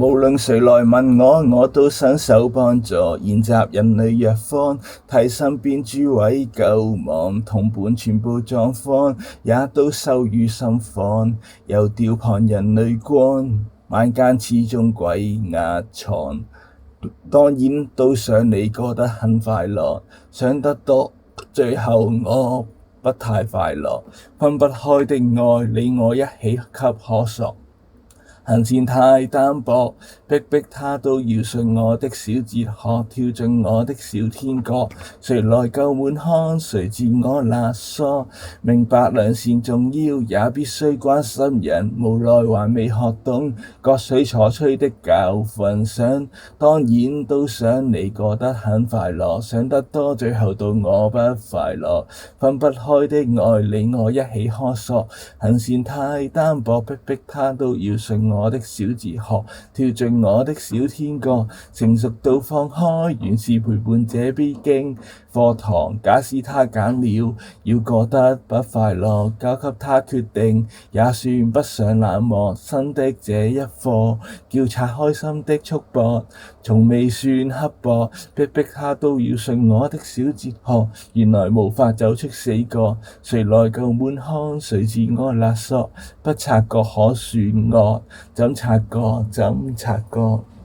無論誰來問我，我都伸手幫助。研習人類藥方，替身邊諸位救亡，同伴全部狀況，也都收於心房。又吊旁人淚光，晚間始終鬼壓床。當然都想你過得很快樂，想得多，最後我不太快樂。分不開的愛，你我一起給可索。行線太單薄，逼他都要信我的小哲學，跳進我的小天國。誰來救滿腔，誰自我勒索？明白良善重要，也必須關心人。無奈還未學懂割水錯吹的教訓，當然都想你過得很快樂。想得多，最後到我不快樂。分不開的愛，你我一起苛索。行線太單薄，逼他都要信我的小哲學，跳進我的小天國。成熟到放開，原是陪伴者必經課堂。假使他揀了要過得不快樂，交給他決定，也算不上冷漠。新的這一課，叫拆開心的束縛，從未算刻薄，逼他都要信我的小哲學。原來無法走出死角，誰來救滿腔，誰自我勒索？不察覺可算惡，怎察覺？